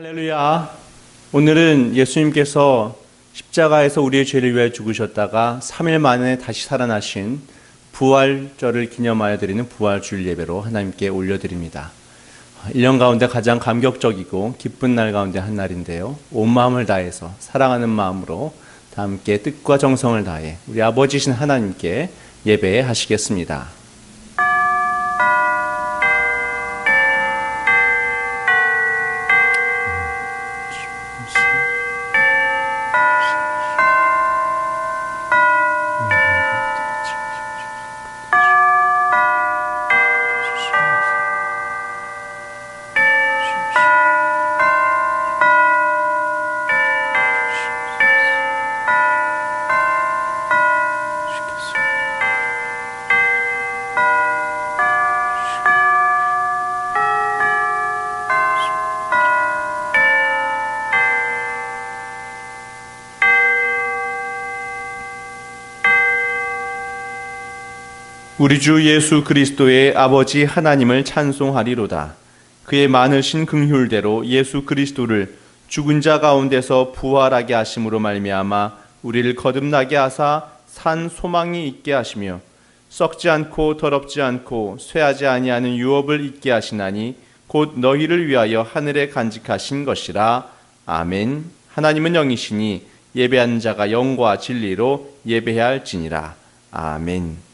할렐루야. 오늘은 예수님께서 십자가에서 우리의 죄를 위하여 죽으셨다가 3일 만에 다시 살아나신 부활절을 기념하여 드리는 부활주일 예배로 하나님께 올려드립니다. 1년 가운데 가장 감격적이고 기쁜 날 가운데 한 날인데요. 온 마음을 다해서 사랑하는 마음으로 다 함께 뜻과 정성을 다해 우리 아버지신 하나님께 예배하시겠습니다. 우리 주 예수 그리스도의 아버지 하나님을 찬송하리로다. 그의 많으신 긍휼대로 예수 그리스도를 죽은 자 가운데서 부활하게 하심으로 말미암아 우리를 거듭나게 하사 산 소망이 있게 하시며 썩지 않고 더럽지 않고 쇠하지 아니하는 유업을 있게 하시나니 곧 너희를 위하여 하늘에 간직하신 것이라. 아멘. 하나님은 영이시니 예배하는 자가 영과 진리로 예배해야 할지니라. 아멘.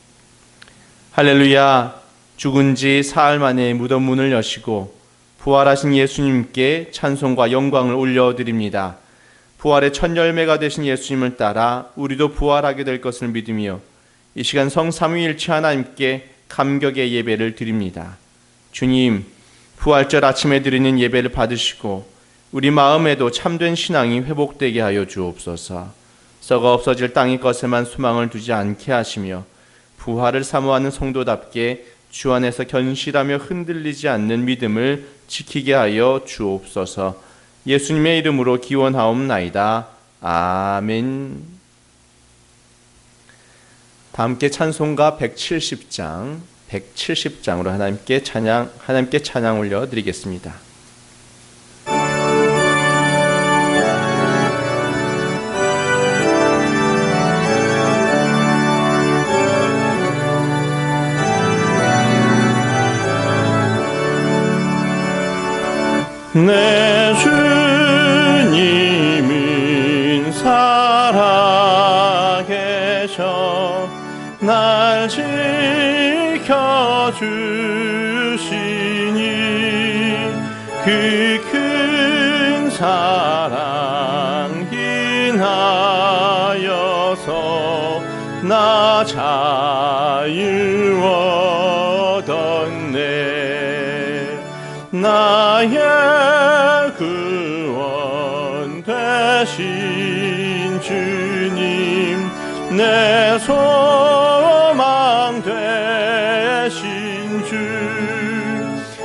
할렐루야. 죽은 지 사흘 만에 무덤 문을 여시고 부활하신 예수님께 찬송과 영광을 올려드립니다. 부활의 첫 열매가 되신 예수님을 따라 우리도 부활하게 될 것을 믿으며 이 시간 성삼위일체 하나님께 감격의 예배를 드립니다. 주님, 부활절 아침에 드리는 예배를 받으시고 우리 마음에도 참된 신앙이 회복되게 하여 주옵소서. 썩어 없어질 땅의 것에만 소망을 두지 않게 하시며 부활을 사모하는 성도답게 주 안에서 견실하며 흔들리지 않는 믿음을 지키게 하여 주옵소서. 예수님의 이름으로 기원하옵나이다. 아멘. 다 함께 찬송가 170장으로 하나님께 찬양 올려드리겠습니다. 내 주님은 살아계셔 날 지켜주시니 그 큰 사랑 인하여서 나 자유 얻었네. 나의 구원 되신 주님 내 소망 되신 주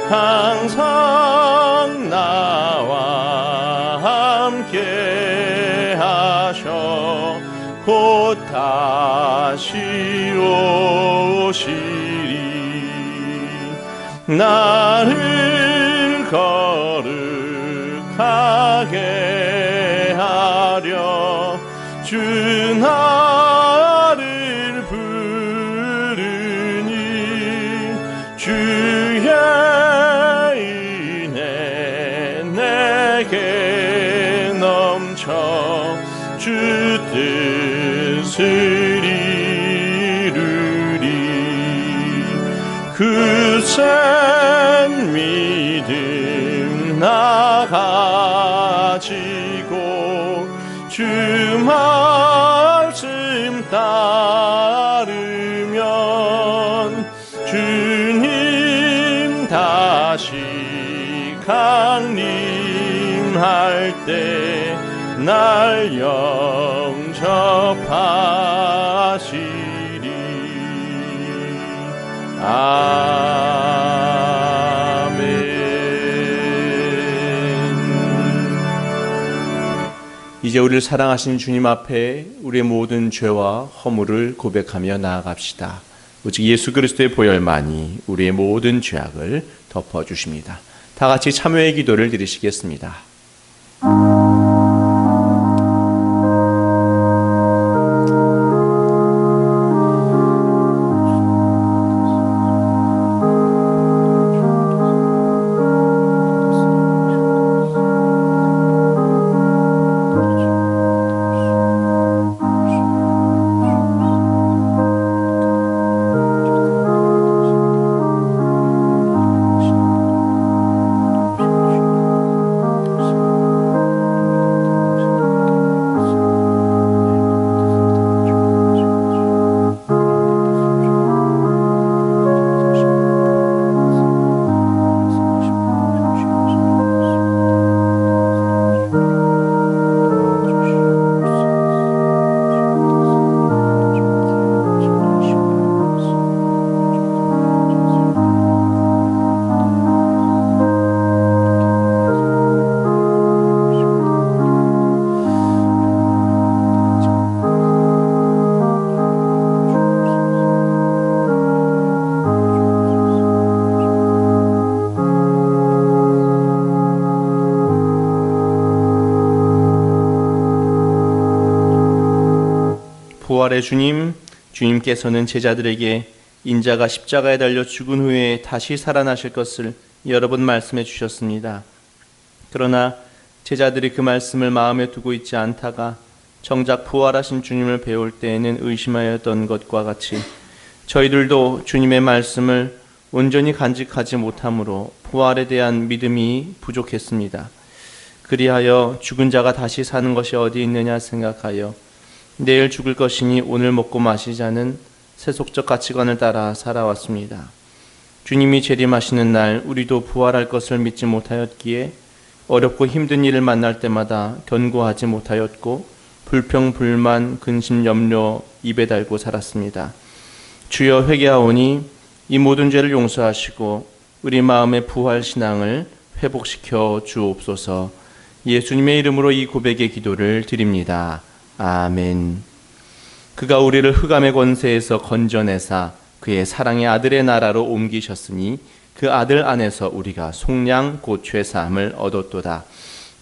항상 나와 함께 하셔 곧 다시 오시리. 나를 거룩하게 하려 주 나를 부르니 주의 은혜 내게 넘쳐 주 뜻을 이루리. 그 센 믿음 나 가지고 주 말씀 따르면 주님 다시 강림할 때 날 영접하시리. 아멘. 이제 우리를 사랑하신 주님 앞에 우리의 모든 죄와 허물을 고백하며 나아갑시다. 오직 예수 그리스도의 보혈만이 우리의 모든 죄악을 덮어주십니다. 다 같이 참회의 기도를 드리시겠습니다. 부활의 주님, 주님께서는 제자들에게 인자가 십자가에 달려 죽은 후에 다시 살아나실 것을 여러 번 말씀해 주셨습니다. 그러나 제자들이 그 말씀을 마음에 두고 있지 않다가 정작 부활하신 주님을 배울 때에는 의심하였던 것과 같이 저희들도 주님의 말씀을 온전히 간직하지 못함으로 부활에 대한 믿음이 부족했습니다. 그리하여 죽은 자가 다시 사는 것이 어디 있느냐 생각하여 내일 죽을 것이니 오늘 먹고 마시자는 세속적 가치관을 따라 살아왔습니다. 주님이 재림하시는 날 우리도 부활할 것을 믿지 못하였기에 어렵고 힘든 일을 만날 때마다 견고하지 못하였고 불평, 불만, 근심, 염려 입에 달고 살았습니다. 주여 회개하오니 이 모든 죄를 용서하시고 우리 마음의 부활 신앙을 회복시켜 주옵소서. 예수님의 이름으로 이 고백의 기도를 드립니다. 아멘. 그가 우리를 흑암의 권세에서 건져내사 그의 사랑의 아들의 나라로 옮기셨으니 그 아들 안에서 우리가 속량 곧 죄사함을 얻었도다.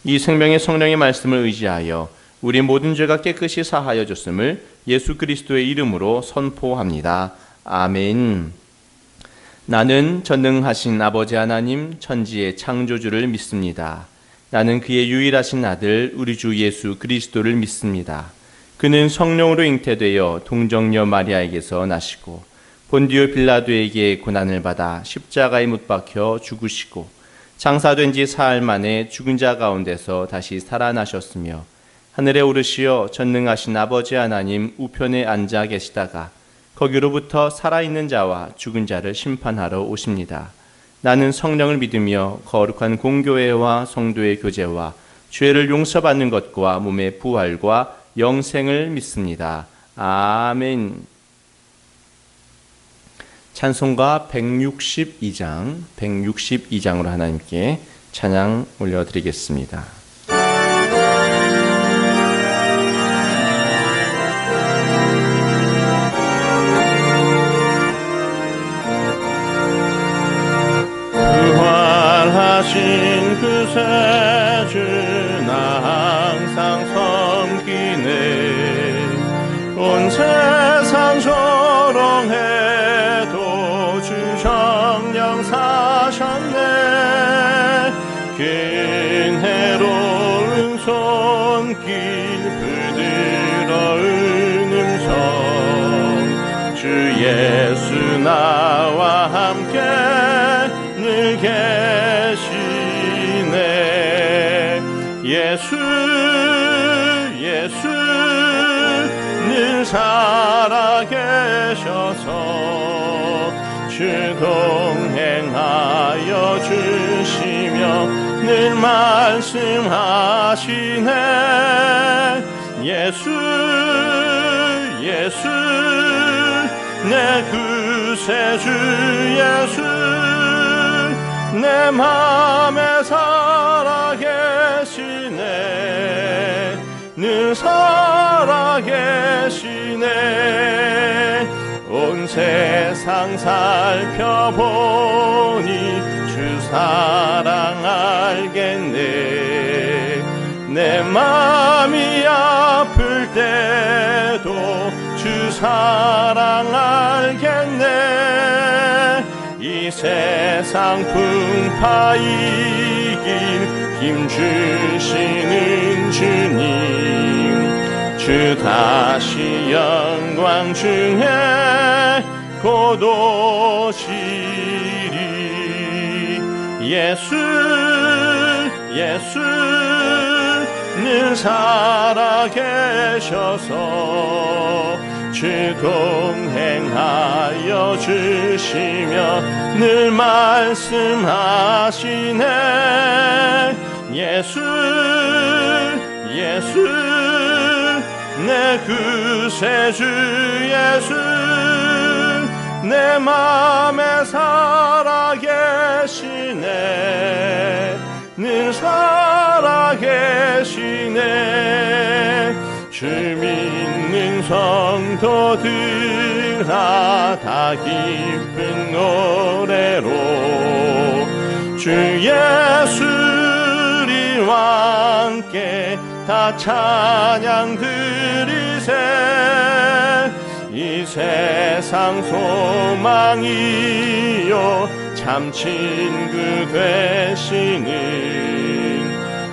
이 생명의 성령의 말씀을 의지하여 우리 모든 죄가 깨끗이 사하여 줬음을 예수 그리스도의 이름으로 선포합니다. 아멘. 나는 전능하신 아버지 하나님 천지의 창조주를 믿습니다. 나는 그의 유일하신 아들 우리 주 예수 그리스도를 믿습니다. 그는 성령으로 잉태되어 동정녀 마리아에게서 나시고 본디오 빌라도에게 고난을 받아 십자가에 못 박혀 죽으시고 장사된 지 사흘 만에 죽은 자 가운데서 다시 살아나셨으며 하늘에 오르시어 전능하신 아버지 하나님 우편에 앉아 계시다가 거기로부터 살아있는 자와 죽은 자를 심판하러 오십니다. 나는 성령을 믿으며 거룩한 공교회와 성도의 교제와 죄를 용서받는 것과 몸의 부활과 영생을 믿습니다. 아멘. 찬송가 162장으로 하나님께 찬양 올려드리겠습니다. 부활하신 그 세주 나 항상 섬기네. 온 세상 조롱해도 주 정령 사셨네. 긴 해로운 손길 부드러운 음성 주 예수 나와 함께 늘 계시네. 예수 늘 살아계셔서 주 동행하여 주시며 늘 말씀하시네. 예수 내 구세주 예수 내 맘에 살아계시네. 늘 살아계시네. 온 세상 살펴보니 주 사랑 알겠네. 마음이 아플 때도 주 사랑 알겠네. 이 세상 풍파 이길 힘 주시는 주님, 주 다시 영광 중에 곧 오시리. 예수 늘 살아계셔서 주 동행하여 주시며 늘 말씀하시네. 예수 내 구세주 예수, 내 맘에 살아계시네. 늘 살아계시네. 주 믿는 성도들아 다 기쁜 노래로 주 예수리와 함께 다 찬양 드리세. 이 세상 소망이요 참 친구 되시는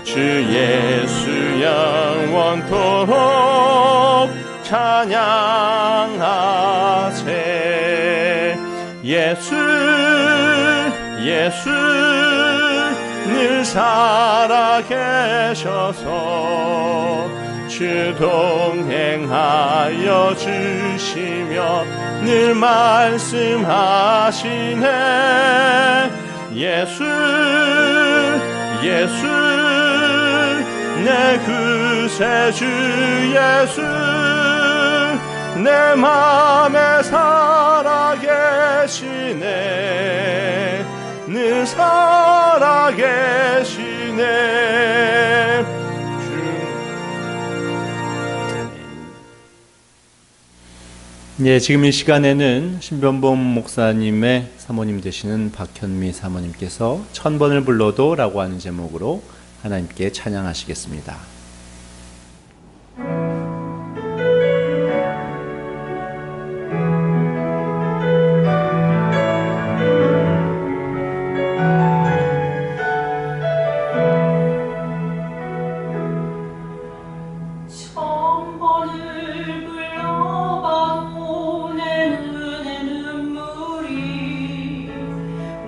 주 예수 영원토록 찬양하세. 예수 늘 살아계셔서 주 동행하여 주시며 늘 말씀하시네. 예수 내 구세주 예수, 내 맘에 살아계시네. 늘 살아계시네. 예, 지금 이 시간에는 신변범 목사님의 사모님 되시는 박현미 사모님께서 1000번을 불러도 라고 하는 제목으로 하나님께 찬양하시겠습니다.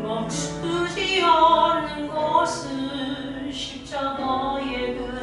멈추지 않는 것은 십자가의 그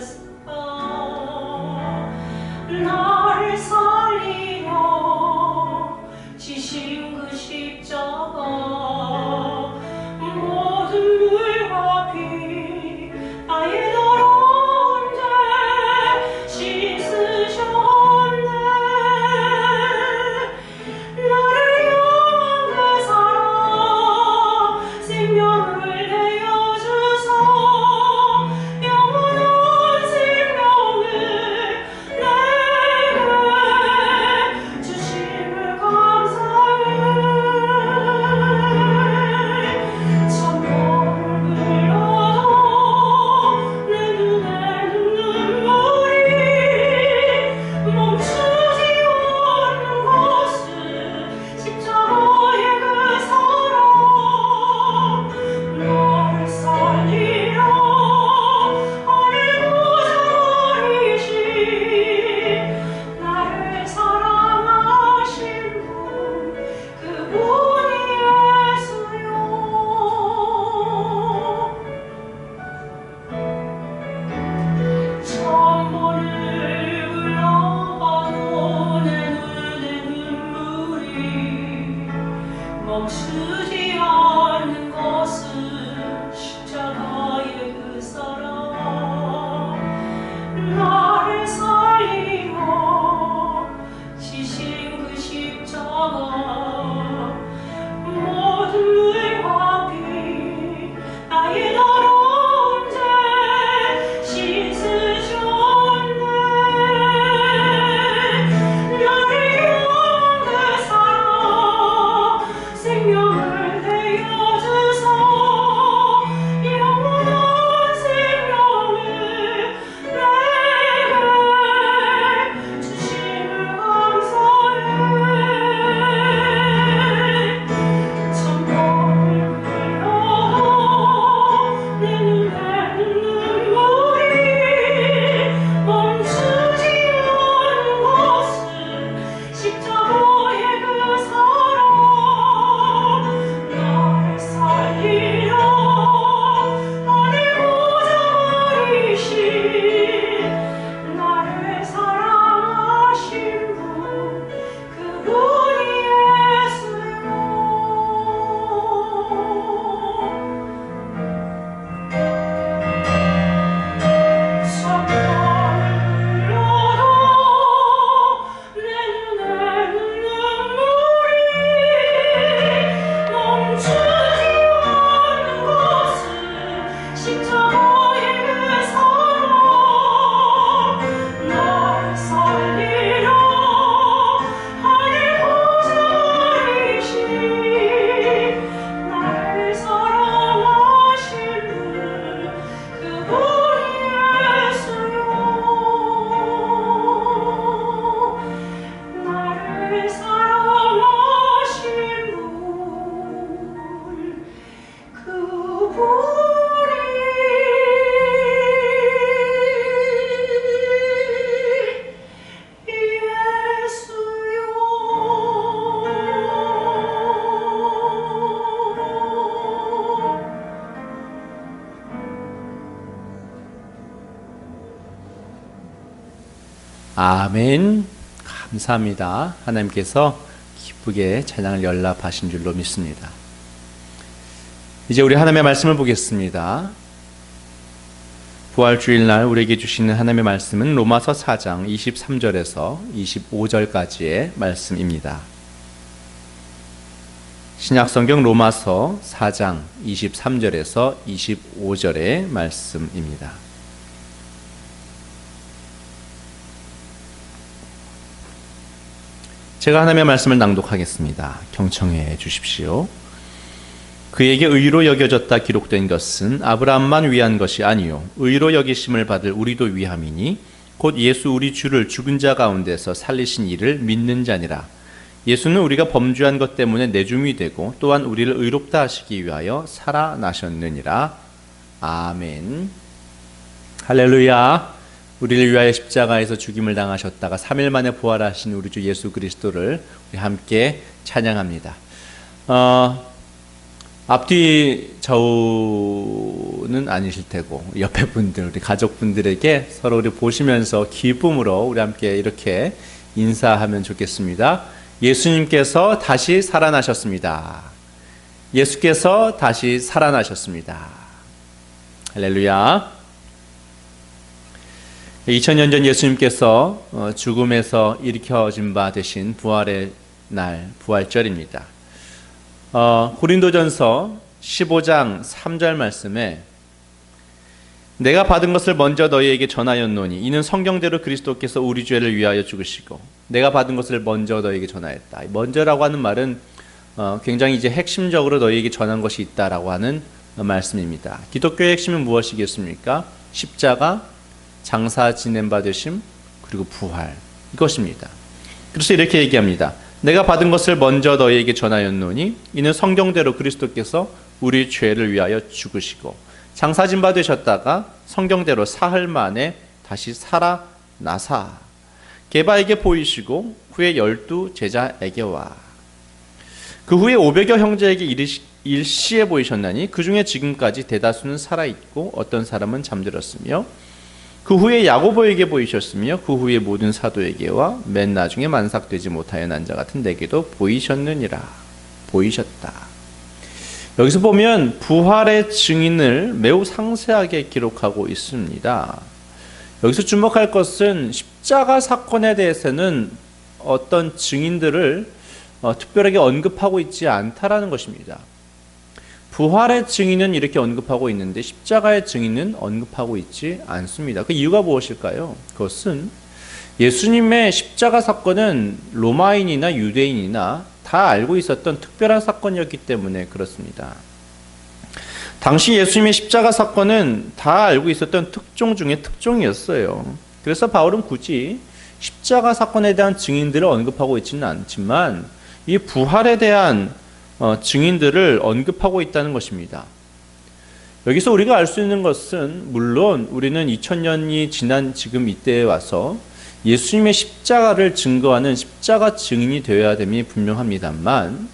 아멘. 감사합니다. 하나님께서 기쁘게 찬양을 연락하신 줄로 믿습니다. 이제 우리 하나님의 말씀을 보겠습니다. 부활주일날 우리에게 주시는 하나님의 말씀은 로마서 4장 23절에서 25절까지의 말씀입니다. 신약성경 로마서 4장 23절에서 25절의 말씀입니다. 제가 하나님의 말씀을 낭독하겠습니다. 경청해 주십시오. 그에게 의로 여겨졌다 기록된 것은 아브라함만 위한 것이 아니요 의로 여기심을 받을 우리도 위함이니 곧 예수 우리 주를 죽은 자 가운데서 살리신 이를 믿는 자니라. 예수는 우리가 범죄한 것 때문에 내줌이 되고 또한 우리를 의롭다 하시기 위하여 살아나셨느니라. 아멘. 할렐루야. 우리를 위하여 십자가에서 죽임을 당하셨다가 3일 만에 부활하신 우리 주 예수 그리스도를 우리 함께 찬양합니다. 앞뒤 좌우는 아니실 테고 옆에 분들, 우리 가족분들에게 서로 우리 보시면서 기쁨으로 우리 함께 이렇게 인사하면 좋겠습니다. 예수님께서 다시 살아나셨습니다. 예수께서 다시 살아나셨습니다. 할렐루야. 2000년 전 예수님께서 죽음에서 일으켜진 바 되신 부활의 날, 부활절입니다. 고린도전서 15장 3절 말씀에 내가 받은 것을 먼저 너희에게 전하였노니 이는 성경대로 그리스도께서 우리 죄를 위하여 죽으시고 내가 받은 것을 먼저 너희에게 전하였다. 먼저라고 하는 말은 굉장히 이제 핵심적으로 너희에게 전한 것이 있다라고 하는 말씀입니다. 기독교의 핵심은 무엇이겠습니까? 십자가, 장사 지낸 바 되심, 그리고 부활, 이것입니다. 그래서 이렇게 얘기합니다. 내가 받은 것을 먼저 너희에게 전하였노니 이는 성경대로 그리스도께서 우리 죄를 위하여 죽으시고 장사진 바 되셨다가 성경대로 사흘 만에 다시 살아나사 게바에게 보이시고 후에 12 제자에게 와 그 후에 500여 형제에게 일시에 보이셨나니 그 중에 지금까지 대다수는 살아있고 어떤 사람은 잠들었으며 그 후에 야고보에게 보이셨으며 그 후에 모든 사도에게와 맨 나중에 만삭되지 못하여 난 자 같은 내게도 보이셨느니라. 보이셨다. 여기서 보면 부활의 증인을 매우 상세하게 기록하고 있습니다. 여기서 주목할 것은 십자가 사건에 대해서는 어떤 증인들을 특별하게 언급하고 있지 않다라는 것입니다. 부활의 증인은 이렇게 언급하고 있는데 십자가의 증인은 언급하고 있지 않습니다. 그 이유가 무엇일까요? 그것은 예수님의 십자가 사건은 로마인이나 유대인이나 다 알고 있었던 특별한 사건이었기 때문에 그렇습니다. 당시 예수님의 십자가 사건은 다 알고 있었던 특종 중에 특종이었어요. 그래서 바울은 굳이 십자가 사건에 대한 증인들을 언급하고 있지는 않지만 이 부활에 대한 증인들을 언급하고 있다는 것입니다. 여기서 우리가 알 수 있는 것은 물론 우리는 2000년이 지난 지금 이때에 와서 예수님의 십자가를 증거하는 십자가 증인이 되어야 됨이 분명합니다만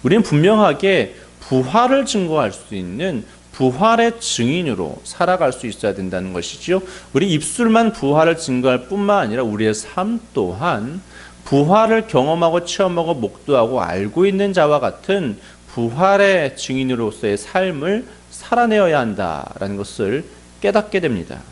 우리는 분명하게 부활을 증거할 수 있는 부활의 증인으로 살아갈 수 있어야 된다는 것이죠. 우리 입술만 부활을 증거할 뿐만 아니라 우리의 삶 또한 부활을 경험하고 체험하고 목도하고 알고 있는 자와 같은 부활의 증인으로서의 삶을 살아내어야 한다라는 것을 깨닫게 됩니다.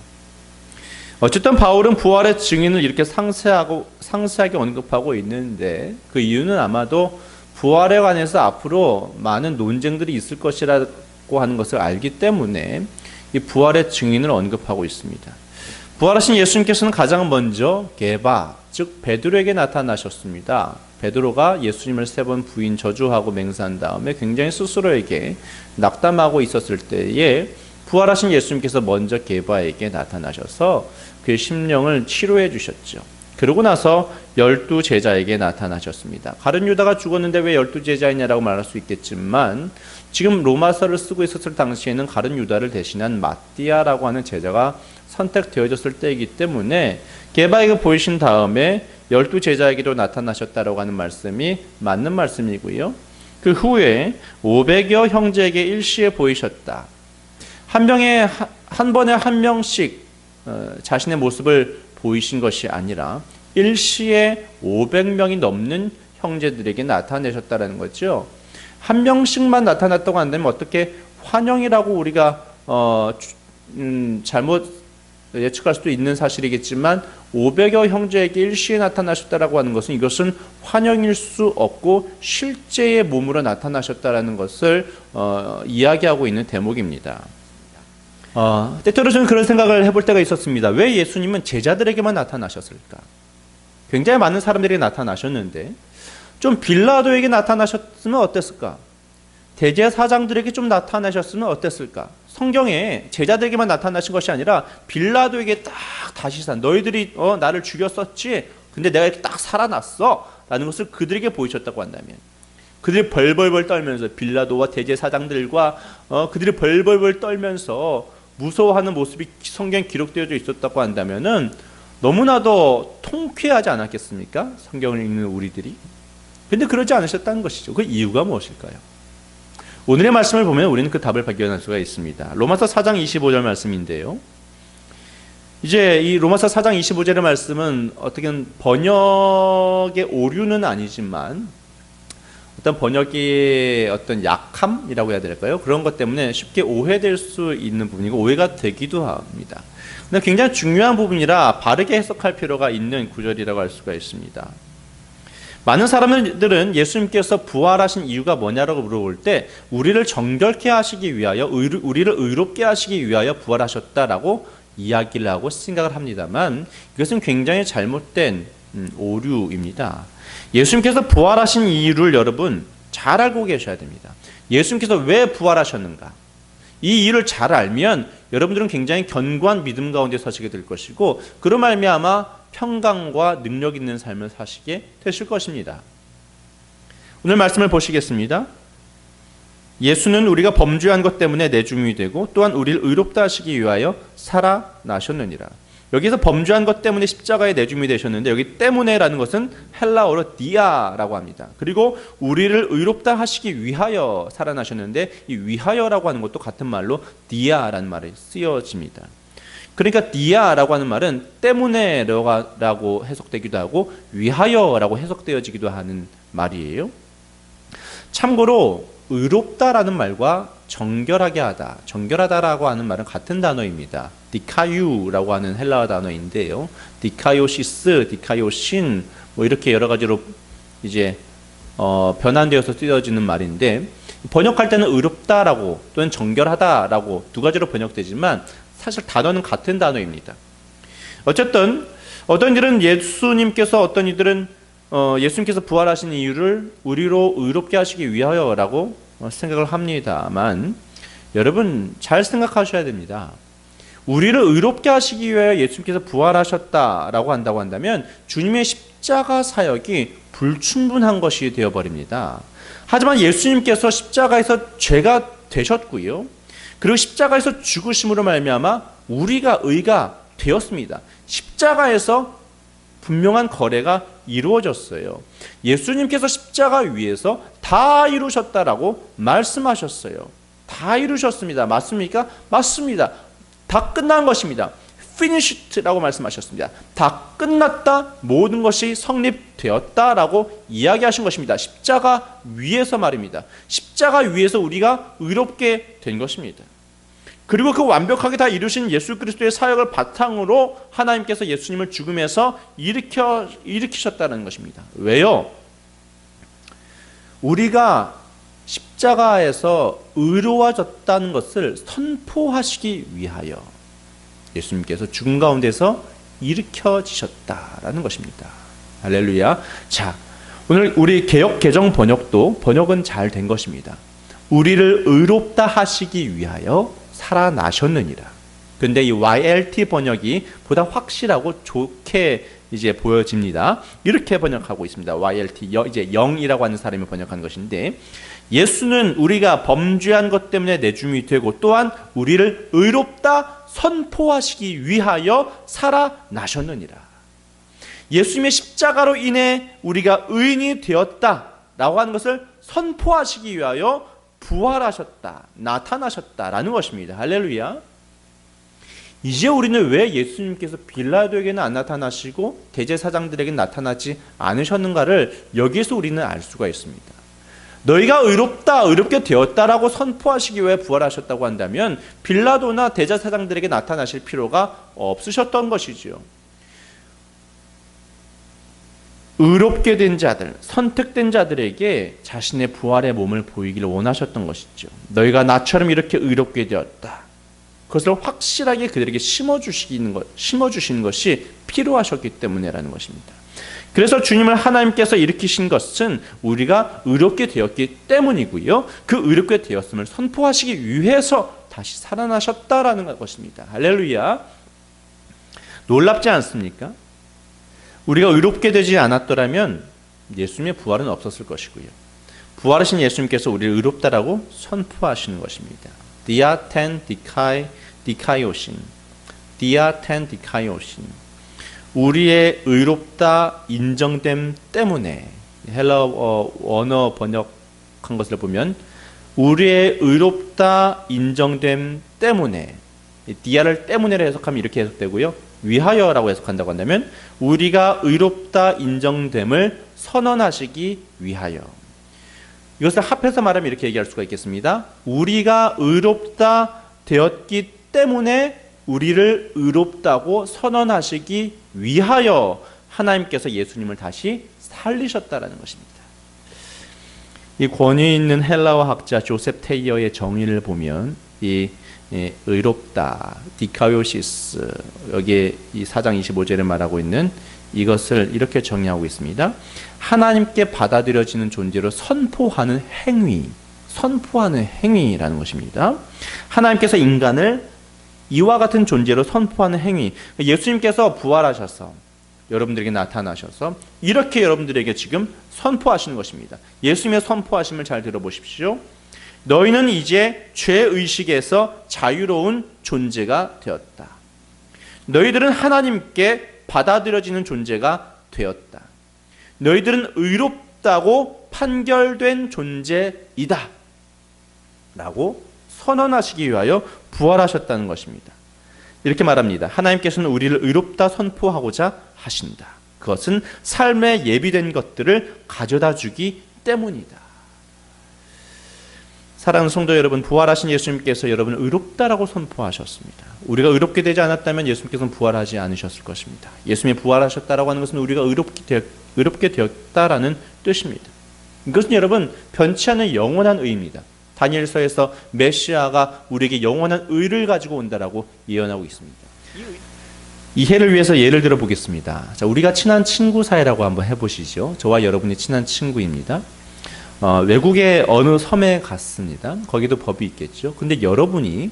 어쨌든 바울은 부활의 증인을 이렇게 상세하게 언급하고 있는데 그 이유는 아마도 부활에 관해서 앞으로 많은 논쟁들이 있을 것이라고 하는 것을 알기 때문에 이 부활의 증인을 언급하고 있습니다. 부활하신 예수님께서는 가장 먼저 게바, 즉 베드로에게 나타나셨습니다. 베드로가 예수님을 3번 부인 저주하고 맹세한 다음에 굉장히 스스로에게 낙담하고 있었을 때에 부활하신 예수님께서 먼저 게바에게 나타나셔서 그의 심령을 치료해 주셨죠. 그러고 나서 12 제자에게 나타나셨습니다. 가룟 유다가 죽었는데 왜 12 제자이냐라고 말할 수 있겠지만 지금 로마서를 쓰고 있었을 당시에는 가룟 유다를 대신한 마띠아라고 하는 제자가 선택되어졌을 때이기 때문에 게바에게 보이신 다음에 12 제자에게도 나타나셨다라고 하는 말씀이 맞는 말씀이고요. 그 후에 500여 형제에게 일시에 보이셨다. 한 번에 한 명씩 자신의 모습을 보이신 것이 아니라 일시에 500명이 넘는 형제들에게 나타내셨다는 거죠. 한 명씩만 나타났다고 한다면 어떻게 환영이라고 우리가 잘못 예측할 수도 있는 사실이겠지만 500여 형제에게 일시에 나타나셨다라고 하는 것은 이것은 환영일 수 없고 실제의 몸으로 나타나셨다라는 것을 이야기하고 있는 대목입니다. 때때로 저는 그런 생각을 해볼 때가 있었습니다. 왜 예수님은 제자들에게만 나타나셨을까? 굉장히 많은 사람들이 나타나셨는데 좀 빌라도에게 나타나셨으면 어땠을까? 대제사장들에게 좀 나타나셨으면 어땠을까? 성경에 제자들에게만 나타나신 것이 아니라 빌라도에게 딱 다시 너희들이 나를 죽였었지? 근데 내가 이렇게 딱 살아났어 라는 것을 그들에게 보이셨다고 한다면 그들이 벌벌벌 떨면서 빌라도와 대제사장들과 그들이 벌벌벌 떨면서 무서워하는 모습이 성경에 기록되어져 있었다고 한다면은 너무나도 통쾌하지 않았겠습니까? 성경을 읽는 우리들이. 근데 그러지 않으셨다는 것이죠. 그 이유가 무엇일까요? 오늘의 말씀을 보면 우리는 그 답을 발견할 수가 있습니다. 로마서 4장 25절 말씀인데요. 이제 이 로마서 4장 25절의 말씀은 어떻게 번역의 오류는 아니지만 어떤 번역의 어떤 약함이라고 해야 될까요? 그런 것 때문에 쉽게 오해될 수 있는 부분이고 오해가 되기도 합니다. 근데 굉장히 중요한 부분이라 바르게 해석할 필요가 있는 구절이라고 할 수가 있습니다. 많은 사람들은 예수님께서 부활하신 이유가 뭐냐라고 물어볼 때 우리를 정결케 하시기 위하여 우리를 의롭게 하시기 위하여 부활하셨다라고 이야기를 하고 생각을 합니다만 이것은 굉장히 잘못된 오류입니다. 예수님께서 부활하신 이유를 여러분 잘 알고 계셔야 됩니다. 예수님께서 왜 부활하셨는가? 이 이유를 잘 알면 여러분들은 굉장히 견고한 믿음 가운데 서시게 될 것이고 그로 말미암아 평강과 능력 있는 삶을 사시게 되실 것입니다. 오늘 말씀을 보시겠습니다. 예수는 우리가 범죄한 것 때문에 내줌이 되고 또한 우리를 의롭다 하시기 위하여 살아나셨느니라. 여기서 범죄한 것 때문에 십자가에 내줌이 되셨는데 여기 때문에라는 것은 헬라어로 디아라고 합니다. 그리고 우리를 의롭다 하시기 위하여 살아나셨는데 이 위하여라고 하는 것도 같은 말로 디아라는 말이 쓰여집니다. 그러니까 디아라고 하는 말은 때문에라고 해석되기도 하고 위하여라고 해석되어지기도 하는 말이에요. 참고로 의롭다라는 말과 정결하게 하다, 정결하다라고 하는 말은 같은 단어입니다. 디카유라고 하는 헬라어 단어인데요. 디카요시스, 디카요신 뭐 이렇게 여러 가지로 이제 변환되어서 쓰여지는 말인데 번역할 때는 의롭다라고 또는 정결하다라고 두 가지로 번역되지만 사실 단어는 같은 단어입니다. 어쨌든 어떤 이들은 예수님께서 예수님께서 부활하신 이유를 우리로 의롭게 하시기 위하여라고 생각을 합니다만 여러분 잘 생각하셔야 됩니다. 우리를 의롭게 하시기 위하여 예수님께서 부활하셨다라고 한다고 한다면 주님의 십자가 사역이 불충분한 것이 되어버립니다. 하지만 예수님께서 십자가에서 죄가 되셨고요. 그리고 십자가에서 죽으심으로 말미암아 우리가 의가 되었습니다. 십자가에서 분명한 거래가 이루어졌어요. 예수님께서 십자가 위에서 다 이루셨다라고 말씀하셨어요. 다 이루셨습니다. 맞습니까? 맞습니다. 다 끝난 것입니다. finished라고 말씀하셨습니다. 다 끝났다. 모든 것이 성립되었다라고 이야기하신 것입니다. 십자가 위에서 말입니다. 십자가 위에서 우리가 의롭게 된 것입니다. 그리고 그 완벽하게 다 이루신 예수 그리스도의 사역을 바탕으로 하나님께서 예수님을 죽음에서 일으키셨다는 것입니다. 왜요? 우리가 십자가에서 의로워졌다는 것을 선포하시기 위하여 예수님께서 죽음 가운데서 일으켜지셨다라는 것입니다. 할렐루야. 자, 오늘 우리 개역 개정 번역은 잘 된 것입니다. 우리를 의롭다 하시기 위하여 살아나셨느니라. 근데 이 YLT 번역이 보다 확실하고 좋게 이제 보여집니다. 이렇게 번역하고 있습니다. YLT 이제 영이라고 하는 사람이 번역한 것인데 예수는 우리가 범죄한 것 때문에 내줌이 되고 또한 우리를 의롭다 선포하시기 위하여 살아나셨느니라. 예수님의 십자가로 인해 우리가 의인이 되었다라고 하는 것을 선포하시기 위하여 부활하셨다, 나타나셨다라는 것입니다. 할렐루야. 이제 우리는 왜 예수님께서 빌라도에게는 안 나타나시고 대제사장들에게 나타나지 않으셨는가를 여기에서 우리는 알 수가 있습니다. 너희가 의롭게 되었다라고 선포하시기 위해 부활하셨다고 한다면 빌라도나 대제사장들에게 나타나실 필요가 없으셨던 것이지요. 의롭게 된 자들, 선택된 자들에게 자신의 부활의 몸을 보이기를 원하셨던 것이죠. 너희가 나처럼 이렇게 의롭게 되었다. 그것을 확실하게 그들에게 심어주시는 것이 필요하셨기 때문이라는 것입니다. 그래서 주님을 하나님께서 일으키신 것은 우리가 의롭게 되었기 때문이고요. 그 의롭게 되었음을 선포하시기 위해서 다시 살아나셨다라는 것입니다. 할렐루야. 놀랍지 않습니까? 우리가 의롭게 되지 않았더라면 예수님의 부활은 없었을 것이고요. 부활하신 예수님께서 우리를 의롭다라고 선포하시는 것입니다. 디아텐 디카이오신, 디아텐 디카이오신. 우리의 의롭다 인정됨 때문에, 헬라어 원어 번역한 것을 보면 우리의 의롭다 인정됨 때문에, 디아를 때문에를 해석하면 이렇게 해석되고요. 위하여라고 해석한다고 한다면 우리가 의롭다 인정됨을 선언하시기 위하여. 이것을 합해서 말하면 이렇게 얘기할 수가 있겠습니다. 우리가 의롭다 되었기 때문에 우리를 의롭다고 선언하시기 위하여 하나님께서 예수님을 다시 살리셨다라는 것입니다. 이 권위 있는 헬라어 학자 조셉 테이어의 정의를 보면 이 의롭다, 디카요시스, 여기에 이 4장 25절에 말하고 있는 이것을 이렇게 정의하고 있습니다. 하나님께 받아들여지는 존재로 선포하는 행위라는 것입니다. 하나님께서 인간을 이와 같은 존재로 선포하는 행위. 예수님께서 부활하셔서 여러분들에게 나타나셔서 이렇게 여러분들에게 지금 선포하시는 것입니다. 예수님의 선포하심을 잘 들어보십시오. 너희는 이제 죄의식에서 자유로운 존재가 되었다. 너희들은 하나님께 받아들여지는 존재가 되었다. 너희들은 의롭다고 판결된 존재이다. 라고 선언하시기 위하여 부활하셨다는 것입니다. 이렇게 말합니다. 하나님께서는 우리를 의롭다 선포하고자 하신다. 그것은 삶에 예비된 것들을 가져다 주기 때문이다. 사랑하는 성도 여러분, 부활하신 예수님께서 여러분을 의롭다라고 선포하셨습니다. 우리가 의롭게 되지 않았다면 예수님께서는 부활하지 않으셨을 것입니다. 예수님이 부활하셨다라고 하는 것은 우리가 의롭게 되었다라는 뜻입니다. 이것은 여러분 변치 않는 영원한 의입니다. 다니엘서에서 메시아가 우리에게 영원한 의를 가지고 온다라고 예언하고 있습니다. 이해를 위해서 예를 들어 보겠습니다. 자, 우리가 친한 친구 사이라고 한번 해보시죠. 저와 여러분이 친한 친구입니다. 외국의 어느 섬에 갔습니다. 거기도 법이 있겠죠. 근데 여러분이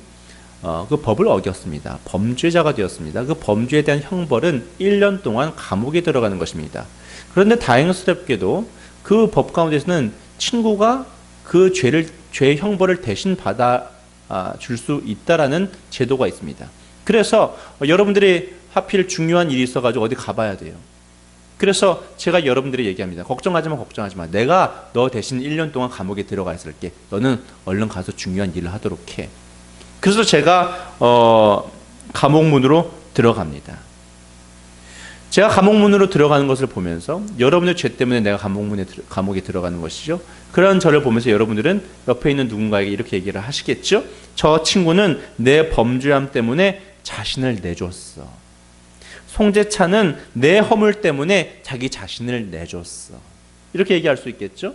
그 법을 어겼습니다. 범죄자가 되었습니다. 그 범죄에 대한 형벌은 1년 동안 감옥에 들어가는 것입니다. 그런데 다행스럽게도 그 법 가운데서는 친구가 그 죄의 형벌을 대신 받아 줄 수 있다라는 제도가 있습니다. 그래서 여러분들이 하필 중요한 일이 있어가지고 어디 가봐야 돼요. 그래서 제가 여러분들이 얘기합니다. 걱정하지 마. 내가 너 대신 1년 동안 감옥에 들어가 있을게. 너는 얼른 가서 중요한 일을 하도록 해. 그래서 제가 감옥 문으로 들어갑니다. 제가 감옥 문으로 들어가는 것을 보면서 여러분의 죄 때문에 내가 감옥에 들어가는 것이죠. 그런 저를 보면서 여러분들은 옆에 있는 누군가에게 이렇게 얘기를 하시겠죠. 저 친구는 내 범죄함 때문에 자신을 내줬어. 송재찬은 내 허물 때문에 자기 자신을 내줬어. 이렇게 얘기할 수 있겠죠.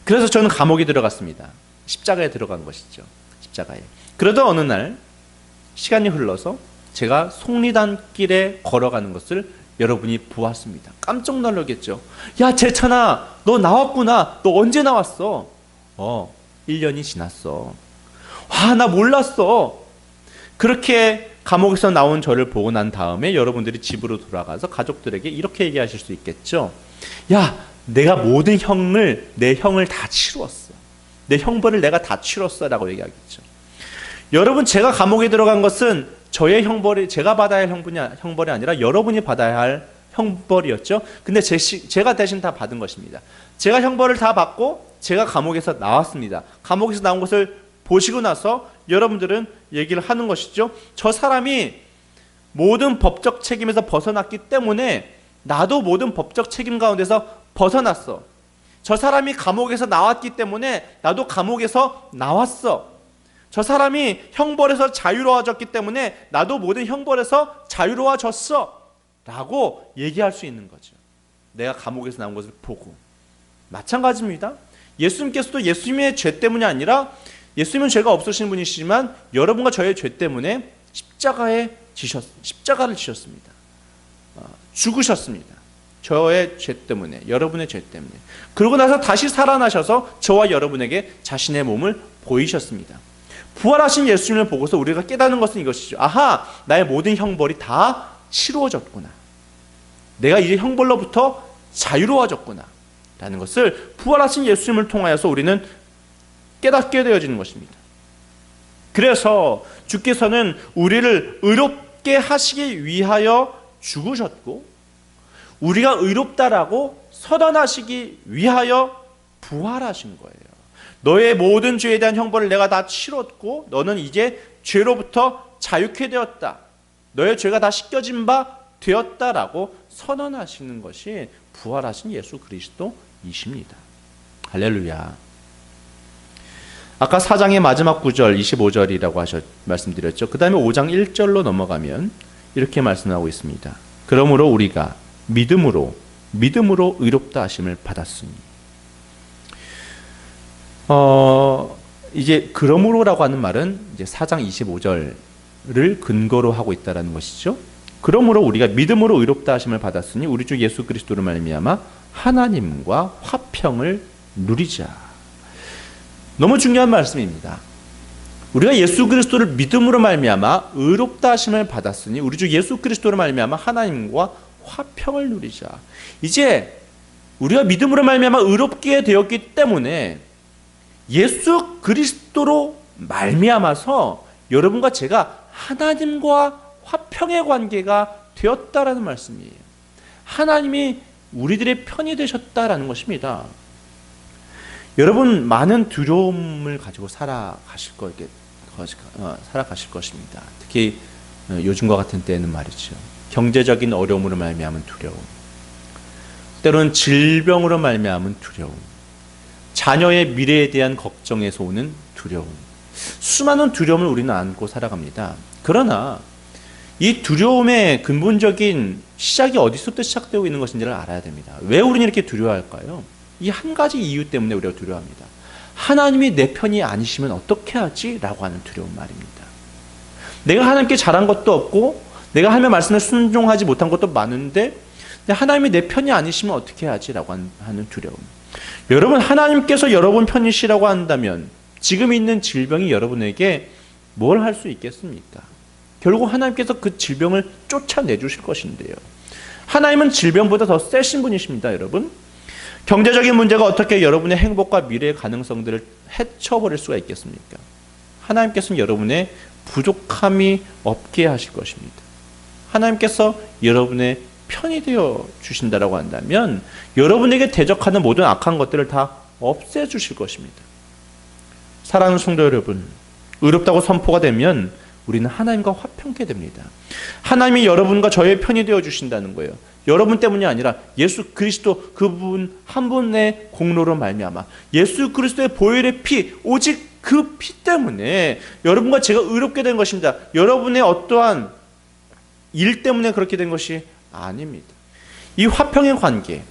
그래서 저는 감옥에 들어갔습니다. 십자가에 들어간 것이죠. 십자가에. 그러다 어느 날 시간이 흘러서 제가 속리단길에 걸어가는 것을 여러분이 보았습니다. 깜짝 놀라겠죠. 야, 재찬아, 너 나왔구나. 너 언제 나왔어? 1년이 지났어. 와, 나 몰랐어. 그렇게 감옥에서 나온 저를 보고 난 다음에 여러분들이 집으로 돌아가서 가족들에게 이렇게 얘기하실 수 있겠죠. 야, 내가 모든 내 형을 다 치루었어. 내 형벌을 내가 다 치뤘어. 라고 얘기하겠죠. 여러분, 제가 감옥에 들어간 것은 저의 형벌이, 제가 받아야 할 형벌이 아니라 여러분이 받아야 할 형벌이었죠. 근데 제가 대신 다 받은 것입니다. 제가 형벌을 다 받고 제가 감옥에서 나왔습니다. 감옥에서 나온 것을 보시고 나서 여러분들은 얘기를 하는 것이죠. 저 사람이 모든 법적 책임에서 벗어났기 때문에 나도 모든 법적 책임 가운데서 벗어났어. 저 사람이 감옥에서 나왔기 때문에 나도 감옥에서 나왔어. 저 사람이 형벌에서 자유로워졌기 때문에 나도 모든 형벌에서 자유로워졌어 라고 얘기할 수 있는 거죠. 내가 감옥에서 나온 것을 보고. 마찬가지입니다. 예수님께서도 예수님의 죄 때문이 아니라, 예수님은 죄가 없으신 분이시지만 여러분과 저의 죄 때문에 십자가를 지셨습니다. 죽으셨습니다. 저의 죄 때문에, 여러분의 죄 때문에. 그러고 나서 다시 살아나셔서 저와 여러분에게 자신의 몸을 보이셨습니다. 부활하신 예수님을 보고서 우리가 깨닫는 것은 이것이죠. 아하, 나의 모든 형벌이 다 치루어졌구나. 내가 이제 형벌로부터 자유로워졌구나 라는 것을 부활하신 예수님을 통하여서 우리는 깨닫게 되어지는 것입니다. 그래서 주께서는 우리를 의롭게 하시기 위하여 죽으셨고, 우리가 의롭다라고 선언하시기 위하여 부활하신 거예요. 너의 모든 죄에 대한 형벌을 내가 다 치렀고 너는 이제 죄로부터 자유케 되었다. 너의 죄가 다 씻겨진 바 되었다라고 선언하시는 것이 부활하신 예수 그리스도이십니다. 할렐루야. 아까 4장의 마지막 구절 25절이라고 말씀드렸죠. 그 다음에 5장 1절로 넘어가면 이렇게 말씀하고 있습니다. 그러므로 우리가 믿음으로 의롭다 하심을 받았으니. 이제 그러므로라고 하는 말은 이제 4장 25절을 근거로 하고 있다라는 것이죠. 그러므로 우리가 믿음으로 의롭다 하심을 받았으니 우리 주 예수 그리스도로 말미암아 하나님과 화평을 누리자. 너무 중요한 말씀입니다. 우리가 예수 그리스도를 믿음으로 말미암아 의롭다 하심을 받았으니 우리 주 예수 그리스도로 말미암아 하나님과 화평을 누리자. 이제 우리가 믿음으로 말미암아 의롭게 되었기 때문에 예수 그리스도로 말미암아서 여러분과 제가 하나님과 화평의 관계가 되었다라는 말씀이에요. 하나님이 우리들의 편이 되셨다라는 것입니다. 여러분 많은 두려움을 가지고 살아가실 것입니다. 특히 요즘과 같은 때에는 말이죠. 경제적인 어려움으로 말미암은 두려움, 때로는 질병으로 말미암은 두려움, 자녀의 미래에 대한 걱정에서 오는 두려움, 수많은 두려움을 우리는 안고 살아갑니다. 그러나 이 두려움의 근본적인 시작이 어디서부터 시작되고 있는 것인지를 알아야 됩니다. 왜 우리는 이렇게 두려워할까요? 이 한 가지 이유 때문에 우리가 두려워합니다. 하나님이 내 편이 아니시면 어떻게 하지? 라고 하는 두려움 말입니다. 내가 하나님께 잘한 것도 없고 내가 하나님의 말씀에 순종하지 못한 것도 많은데 하나님이 내 편이 아니시면 어떻게 하지? 라고 하는 두려움. 여러분, 하나님께서 여러분 편이시라고 한다면 지금 있는 질병이 여러분에게 뭘 할 수 있겠습니까? 결국 하나님께서 그 질병을 쫓아내 주실 것인데요. 하나님은 질병보다 더 세신 분이십니다, 여러분. 경제적인 문제가 어떻게 여러분의 행복과 미래의 가능성들을 해쳐버릴 수가 있겠습니까? 하나님께서는 여러분의 부족함이 없게 하실 것입니다. 하나님께서 여러분의 편이 되어 주신다라고 한다면 여러분에게 대적하는 모든 악한 것들을 다 없애주실 것입니다. 사랑하는 성도 여러분, 의롭다고 선포가 되면 우리는 하나님과 화평케 됩니다. 하나님이 여러분과 저의 편이 되어 주신다는 거예요. 여러분 때문이 아니라 예수 그리스도 그분 한 분의 공로로 말미암아 예수 그리스도의 보혈의 피, 오직 그 피 때문에 여러분과 제가 의롭게 된 것입니다. 여러분의 어떠한 일 때문에 그렇게 된 것이 아닙니다. 이 화평의 관계,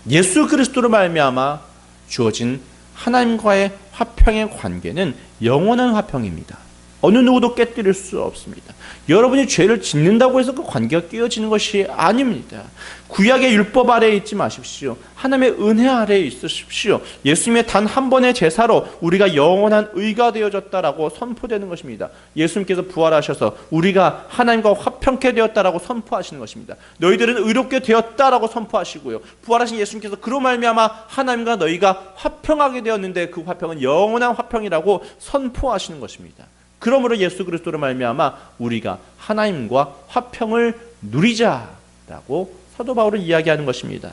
예수 그리스도로 말미암아 주어진 하나님과의 화평의 관계는 영원한 화평입니다. 어느 누구도 깨뜨릴 수 없습니다. 여러분이 죄를 짓는다고 해서 그 관계가 깨어지는 것이 아닙니다. 구약의 율법 아래에 있지 마십시오. 하나님의 은혜 아래에 있으십시오. 예수님의 단 한 번의 제사로 우리가 영원한 의가 되어졌다라고 선포되는 것입니다. 예수님께서 부활하셔서 우리가 하나님과 화평케 되었다라고 선포하시는 것입니다. 너희들은 의롭게 되었다라고 선포하시고요. 부활하신 예수님께서 그로 말미암아 하나님과 너희가 화평하게 되었는데 그 화평은 영원한 화평이라고 선포하시는 것입니다. 그러므로 예수 그리스도로 말미암아 우리가 하나님과 화평을 누리자라고 사도 바울은 이야기하는 것입니다.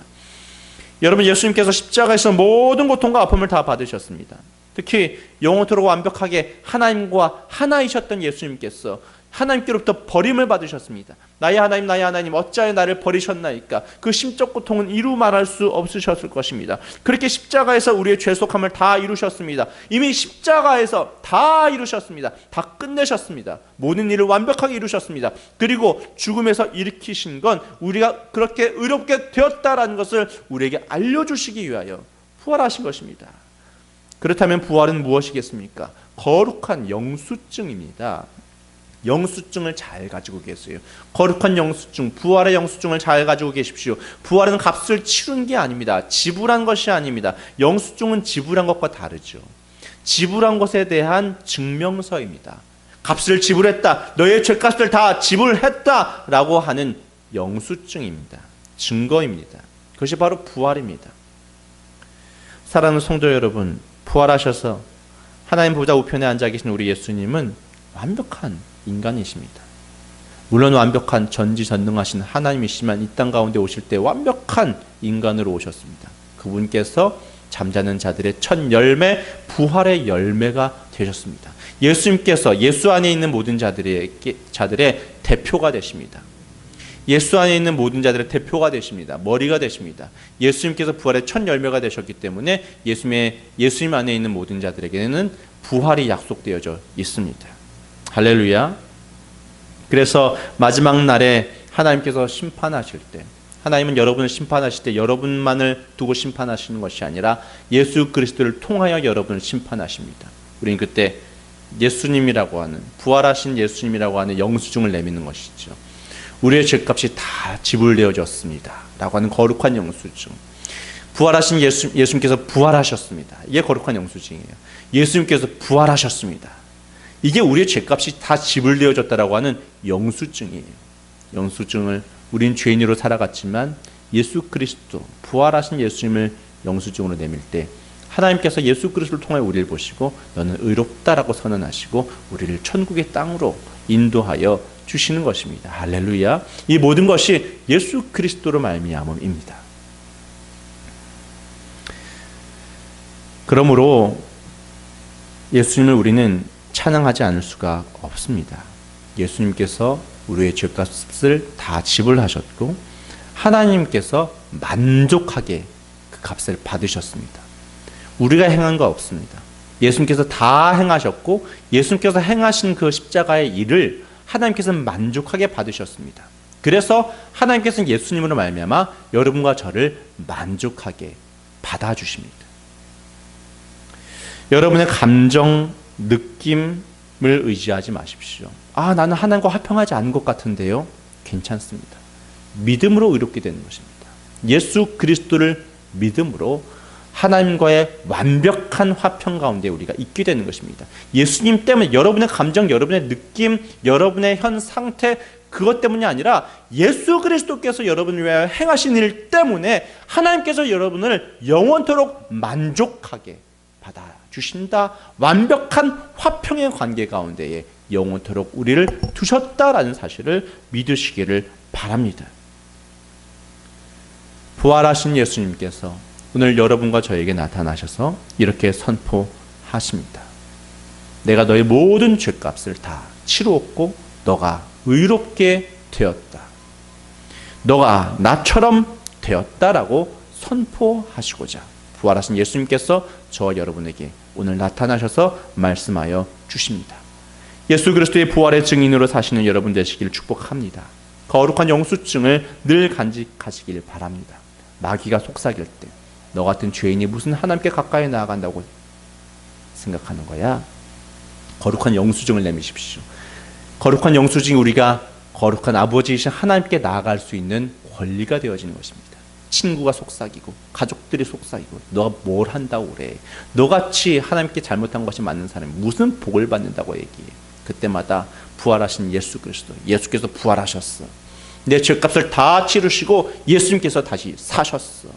여러분, 예수님께서 십자가에서 모든 고통과 아픔을 다 받으셨습니다. 특히 영원토록 완벽하게 하나님과 하나이셨던 예수님께서 하나님께로부터 버림을 받으셨습니다. 나의 하나님 어찌하여 나를 버리셨나이까. 그 심적 고통은 이루 말할 수 없으셨을 것입니다. 그렇게 십자가에서 우리의 죄속함을 다 이루셨습니다. 이미 십자가에서 다 이루셨습니다. 다 끝내셨습니다. 모든 일을 완벽하게 이루셨습니다. 그리고 죽음에서 일으키신 건 우리가 그렇게 의롭게 되었다라는 것을 우리에게 알려주시기 위하여 부활하신 것입니다. 그렇다면 부활은 무엇이겠습니까? 거룩한 영수증입니다. 영수증을 잘 가지고 계세요. 거룩한 영수증, 부활의 영수증을 잘 가지고 계십시오. 부활은 값을 치른 게 아닙니다. 지불한 것이 아닙니다. 영수증은 지불한 것과 다르죠. 지불한 것에 대한 증명서입니다. 값을 지불했다, 너의 죄값을 다 지불했다 라고 하는 영수증입니다. 증거입니다. 그것이 바로 부활입니다. 사랑하는 성도 여러분, 부활하셔서 하나님 보좌 우편에 앉아 계신 우리 예수님은 완벽한 인간이십니다. 물론 완벽한 전지전능하신 하나님이시지만 이 땅 가운데 오실 때 완벽한 인간으로 오셨습니다. 그분께서 잠자는 자들의 첫 열매, 부활의 열매가 되셨습니다. 예수님께서 예수 안에 있는 모든 자들의 대표가 되십니다. 예수 안에 있는 모든 자들의 대표가 되십니다. 머리가 되십니다. 예수님께서 부활의 첫 열매가 되셨기 때문에 예수님 안에 있는 모든 자들에게는 부활이 약속되어져 있습니다. 할렐루야. 그래서 마지막 날에 하나님께서 심판하실 때, 하나님은 여러분을 심판하실 때 여러분만을 두고 심판하시는 것이 아니라 예수 그리스도를 통하여 여러분을 심판하십니다. 우리는 그때 예수님이라고 하는, 부활하신 예수님이라고 하는 영수증을 내미는 것이죠. 우리의 죄값이 다 지불되어졌습니다 라고 하는 거룩한 영수증. 부활하신 예수님께서 부활하셨습니다. 이게 거룩한 영수증이에요. 예수님께서 부활하셨습니다. 이게 우리의 죄값이 다 지불되어졌다라고 하는 영수증이에요. 영수증을, 우린 죄인으로 살아갔지만 예수 그리스도, 부활하신 예수님을 영수증으로 내밀 때 하나님께서 예수 그리스도를 통해 우리를 보시고 너는 의롭다라고 선언하시고 우리를 천국의 땅으로 인도하여 주시는 것입니다. 할렐루야. 이 모든 것이 예수 그리스도로 말미암음입니다. 그러므로 예수님을 우리는 찬양하지 않을 수가 없습니다. 예수님께서 우리의 죄값을 다 지불하셨고 하나님께서 만족하게 그 값을 받으셨습니다. 우리가 행한 거 없습니다. 예수님께서 다 행하셨고 예수님께서 행하신 그 십자가의 일을 하나님께서 만족하게 받으셨습니다. 그래서 하나님께서는 예수님으로 말미암아 여러분과 저를 만족하게 받아주십니다. 여러분의 감정, 느낌을 의지하지 마십시오. 나는 하나님과 화평하지 않은 것 같은데요. 괜찮습니다. 믿음으로 의롭게 되는 것입니다. 예수 그리스도를 믿음으로 하나님과의 완벽한 화평 가운데 우리가 있게 되는 것입니다. 예수님 때문에 여러분의 감정, 여러분의 느낌, 여러분의 현 상태, 그것 때문이 아니라 예수 그리스도께서 여러분을 위하여 행하신 일 때문에 하나님께서 여러분을 영원토록 만족하게 받아주신다. 완벽한 화평의 관계 가운데에 영원토록 우리를 두셨다라는 사실을 믿으시기를 바랍니다. 부활하신 예수님께서 오늘 여러분과 저에게 나타나셔서 이렇게 선포하십니다. 내가 너의 모든 죄값을 다 치루었고 너가 의롭게 되었다. 너가 나처럼 되었다라고 선포하시고자 부활하신 예수님께서 저와 여러분에게 오늘 나타나셔서 말씀하여 주십니다. 예수 그리스도의 부활의 증인으로 사시는 여러분 되시길 축복합니다. 거룩한 영수증을 늘 간직하시길 바랍니다. 마귀가 속삭일 때 너 같은 죄인이 무슨 하나님께 가까이 나아간다고 생각하는 거야? 거룩한 영수증을 내미십시오. 거룩한 영수증이 우리가 거룩한 아버지이신 하나님께 나아갈 수 있는 권리가 되어지는 것입니다. 친구가 속삭이고 가족들이 속삭이고 너가 뭘 한다고 그래. 너같이 하나님께 잘못한 것이 맞는 사람이 무슨 복을 받는다고 얘기해. 그때마다 부활하신 예수 그리스도, 예수께서 부활하셨어. 내 죄값을 다 치르시고 예수님께서 다시 사셨어.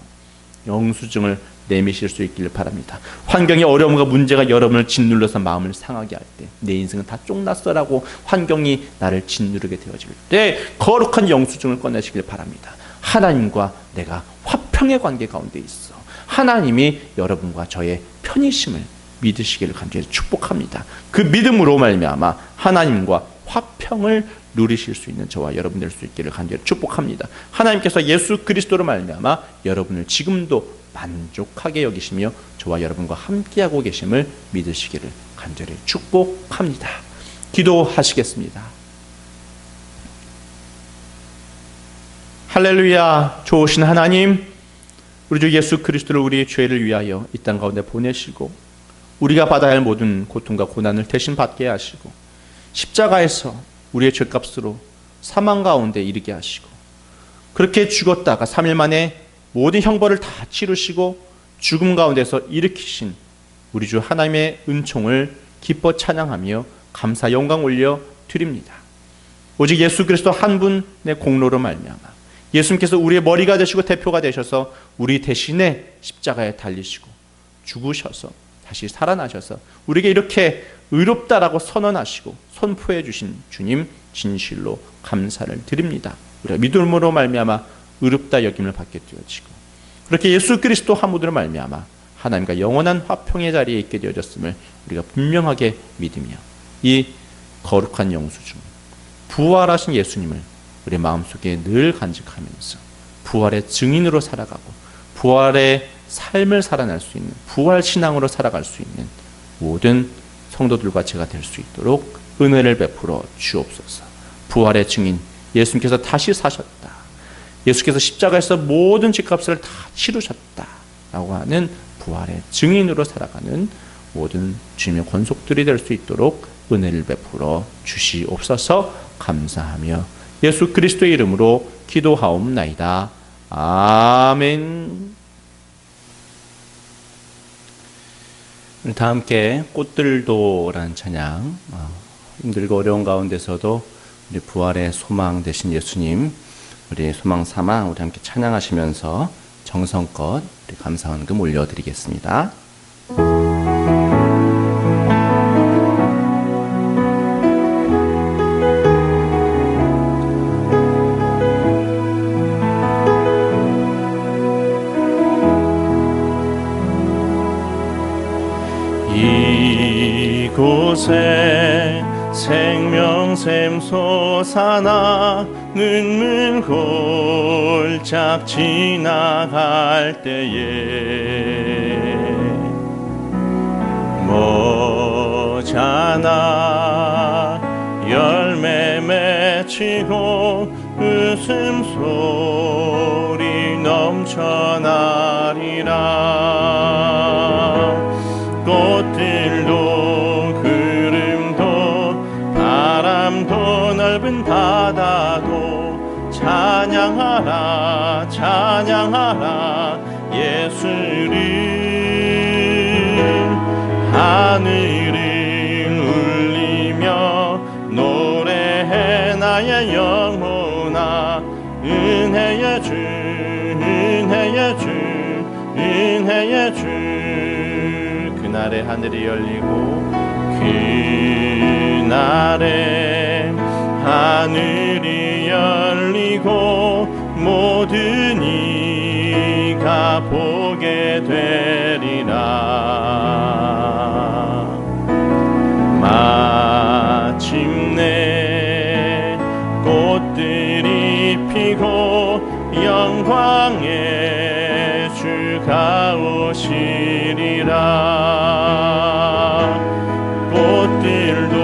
영수증을 내미실 수 있기를 바랍니다. 환경의 어려움과 문제가 여러분을 짓눌러서 마음을 상하게 할 때, 내 인생은 다 쫑났어라고 환경이 나를 짓누르게 되어질 때 거룩한 영수증을 꺼내시길 바랍니다. 하나님과 내가 화평의 관계 가운데 있어. 하나님이 여러분과 저의 편이심을 믿으시기를 간절히 축복합니다. 그 믿음으로 말미암아 하나님과 화평을 누리실 수 있는 저와 여러분 될 수 있기를 간절히 축복합니다. 하나님께서 예수 그리스도로 말미암아 여러분을 지금도 만족하게 여기시며 저와 여러분과 함께하고 계심을 믿으시기를 간절히 축복합니다. 기도하시겠습니다. 할렐루야. 좋으신 하나님, 우리 주 예수 그리스도를 우리의 죄를 위하여 이 땅 가운데 보내시고 우리가 받아야 할 모든 고통과 고난을 대신 받게 하시고 십자가에서 우리의 죄값으로 사망 가운데 이르게 하시고 그렇게 죽었다가 3일 만에 모든 형벌을 다 치르시고 죽음 가운데서 일으키신 우리 주 하나님의 은총을 기뻐 찬양하며 감사 영광 올려 드립니다. 오직 예수 그리스도 한 분의 공로로 말미암아 예수님께서 우리의 머리가 되시고 대표가 되셔서 우리 대신에 십자가에 달리시고 죽으셔서 다시 살아나셔서 우리에게 이렇게 의롭다라고 선언하시고 선포해 주신 주님 진실로 감사를 드립니다. 우리가 믿음으로 말미암아 의롭다 여김을 받게 되어지고 그렇게 예수 그리스도 한 분으로 말미암아 하나님과 영원한 화평의 자리에 있게 되어졌음을 우리가 분명하게 믿으며 이 거룩한 영수중 부활하신 예수님을 우리 마음속에 늘 간직하면서 부활의 증인으로 살아가고 부활의 삶을 살아날 수 있는 부활 신앙으로 살아갈 수 있는 모든 성도들과 제가 될 수 있도록 은혜를 베풀어 주옵소서. 부활의 증인 예수님께서 다시 사셨다. 예수께서 십자가에서 모든 죄값을 다 치르셨다라고 하는 부활의 증인으로 살아가는 모든 주님의 권속들이 될 수 있도록 은혜를 베풀어 주시옵소서. 감사하며 예수 그리스도의 이름으로 기도하옵나이다. 아멘. 다 함께 꽃들도라는 찬양, 힘들고 어려운 가운데서도 우리 부활의 소망 되신 예수님, 우리 소망 삼아 우리 함께 찬양하시면서 정성껏 우리 감사헌금 올려드리겠습니다. 이곳에 생명샘 솟아나 눈물 골짝 지나갈 때에 모자나 열매 맺히고 웃음소리 넘쳐나리라. 꽃들도 구름도 바람도 넓은 바다도 찬양하라 찬양하라 예수를. 하늘을 울리며 노래해 나의 영혼아. 은혜의 주 은혜의 주 은혜의 주. 그날에 하늘이 열리고 그날에 하늘이 열리고 모든 이가 보게 되리라. 마침내 꽃들이 피고 영광의 주가 오시리라. 꽃들도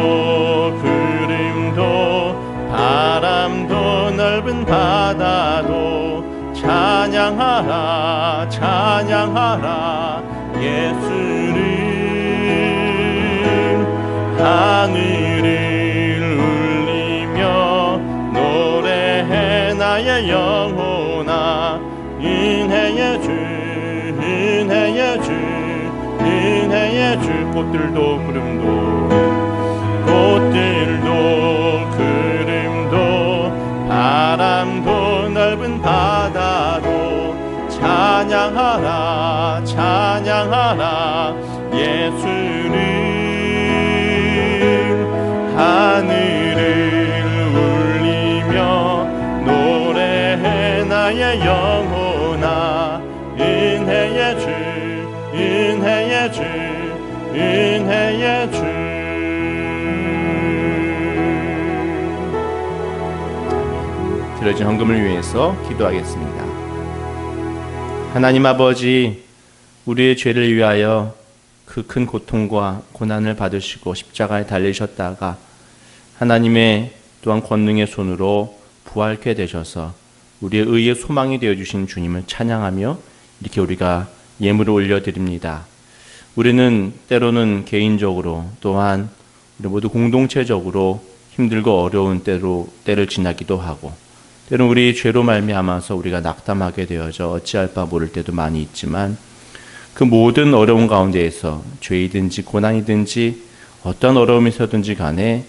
구름도 바람도 넓은 바다도 찬양하라 찬양하라 예수를. 하늘을 울리며 노래해 나의 영혼아. 은혜의 주 은혜의 주 은혜의 주. 꽃들도 구름도 바람도 넓은 바다도 찬양하라 찬양하라 예수를. 하늘을 울리며 노래해 나의 영혼아. 은혜의 주 은혜의 주 드려진 헌금을 위해서 기도하겠습니다. 하나님 아버지, 우리의 죄를 위하여 그 큰 고통과 고난을 받으시고 십자가에 달리셨다가 하나님의 또한 권능의 손으로 부활케 되셔서 우리의 의의 소망이 되어주신 주님을 찬양하며 이렇게 우리가 예물을 올려드립니다. 우리는 때로는 개인적으로 또한 우리 모두 공동체적으로 힘들고 어려운 때를 지나기도 하고, 때로는 우리 죄로 말미암아서 우리가 낙담하게 되어져 어찌할 바 모를 때도 많이 있지만, 그 모든 어려운 가운데에서 죄이든지 고난이든지 어떤 어려움이 있었든지 간에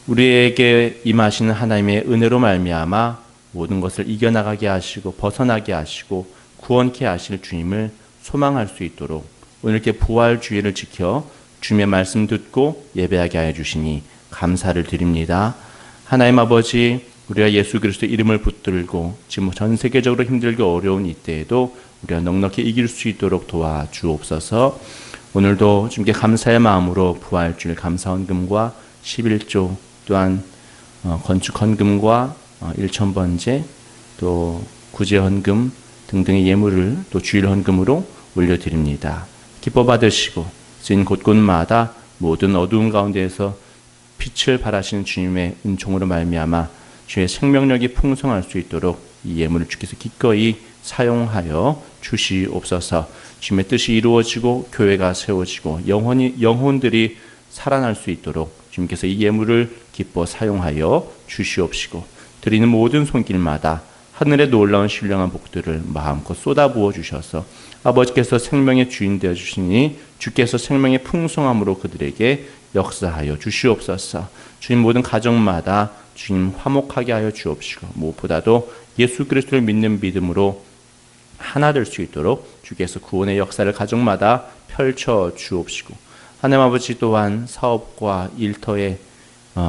우리에게 임하시는 하나님의 은혜로 말미암아 모든 것을 이겨나가게 하시고 벗어나게 하시고 구원케 하실 주님을 소망할 수 있도록 오늘 이렇게 부활 주일을 지켜 주님의 말씀 듣고 예배하게 하여 주시니 감사를 드립니다. 하나님 아버지, 우리가 예수 그리스도의 이름을 붙들고 지금 전 세계적으로 힘들고 어려운 이때에도 우리가 넉넉히 이길 수 있도록 도와주옵소서. 오늘도 주님께 감사의 마음으로 부활주일 감사헌금과 11조 또한 건축헌금과 1,000번제 또 구제헌금 등등의 예물을 또 주일헌금으로 올려드립니다. 기뻐 받으시고 쓰인 곳곳마다 모든 어두운 가운데에서 빛을 발하시는 주님의 은총으로 말미암아 주의 생명력이 풍성할 수 있도록 이 예물을 주께서 기꺼이 사용하여 주시옵소서. 주님의 뜻이 이루어지고 교회가 세워지고 영혼들이 살아날 수 있도록 주님께서 이 예물을 기뻐 사용하여 주시옵시고, 드리는 모든 손길마다 하늘의 놀라운 신령한 복들을 마음껏 쏟아부어 주셔서 아버지께서 생명의 주인 되어 주시니 주께서 생명의 풍성함으로 그들에게 역사하여 주시옵소서. 주님 모든 가정마다 주님 화목하게 하여 주옵시고, 무엇보다도 예수 그리스도를 믿는 믿음으로 하나 될 수 있도록 주께서 구원의 역사를 가정마다 펼쳐 주옵시고, 하나님 아버지 또한 사업과 일터에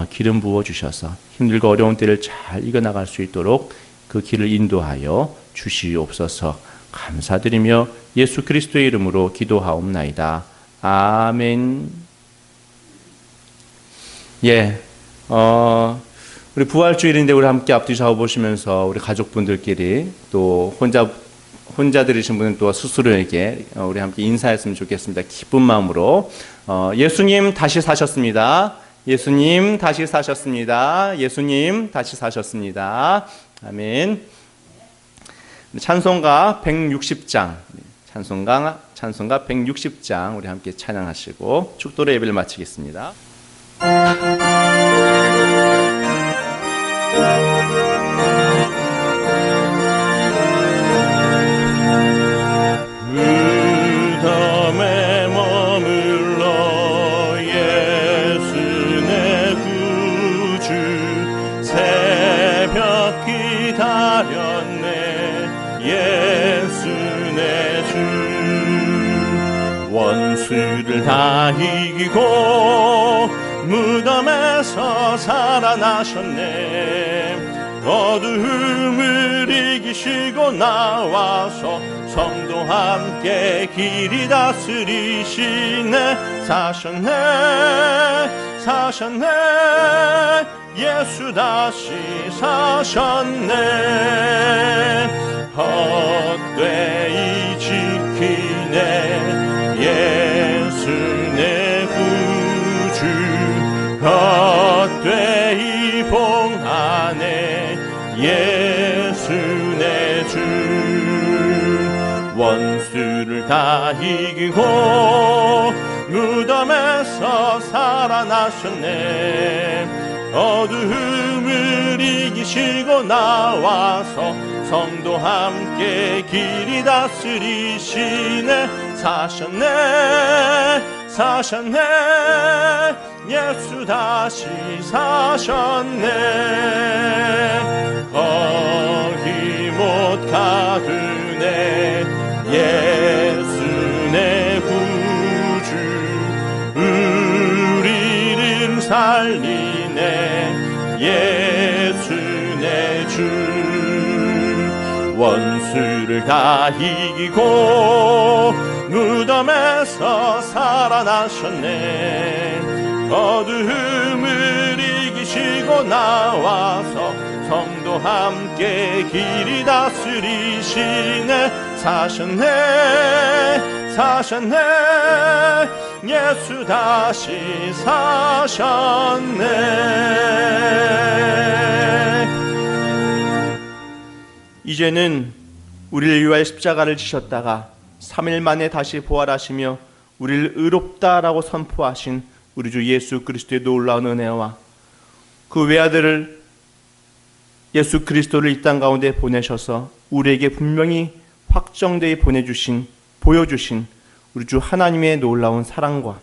기름 부어 주셔서 힘들고 어려운 때를 잘 이겨나갈 수 있도록 그 길을 인도하여 주시옵소서. 감사드리며 예수 그리스도의 이름으로 기도하옵나이다. 아멘. 우리 부활주일인데 우리 함께 앞뒤 좌우 보시면서 우리 가족분들끼리 또 혼자 들으신 분은 또 스스로에게 우리 함께 인사했으면 좋겠습니다. 기쁜 마음으로 예수님 다시 사셨습니다. 예수님 다시 사셨습니다. 예수님 다시 사셨습니다. 아멘. 찬송가 160장 찬송가 160장 우리 함께 찬양하시고 축도로 예배를 마치겠습니다. 무덤에 머물러 예수 내 구주 새벽 기다렸네. 예수 내 주 원수를 다 이기고 무덤에서 살아나셨네. 어두움을 이기시고 나와서 성도 함께 길이 다스리시네. 사셨네 예수 다시 사셨네. 헛되이 지키네 예수 내 구주. 헛되이 봉하네 예수 내 주. 원수를 다 이기고 무덤에서 살아나셨네. 어두움을 이기시고 나와서 성도 함께 길이 다스리시네. 사셨네 예수 다시 사셨네. 거기 못 가두네 예수 내 구주. 우리를 살리네 예수 내 주. 원수를 다 이기고 무덤에서 살아나셨네. 어두움을 이기시고 나와서 성도 우리와 함께 길이 다스리시네. 사셨네 사셨네 예수 다시 사셨네. 이제는 우리를 위하여 십자가를 지셨다가 3일 만에 다시 부활하시며 우리를 의롭다라고 선포하신 우리 주 예수 그리스도의 놀라운 은혜와 그 외아들을 예수 그리스도를 이 땅 가운데 보내셔서 우리에게 분명히 확정되이 보여주신 우리 주 하나님의 놀라운 사랑과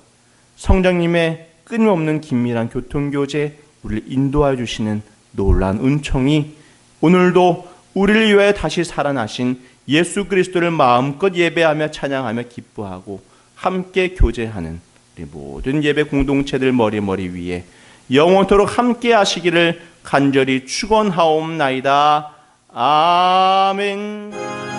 성령님의 끊임없는 긴밀한 교통교제, 우리를 인도하여 주시는 놀라운 은총이 오늘도 우리를 위하여 다시 살아나신 예수 그리스도를 마음껏 예배하며 찬양하며 기뻐하고 함께 교제하는 우리 모든 예배 공동체들 머리 위에 영원토록 함께 하시기를 간절히 축원하옵나이다. 아멘.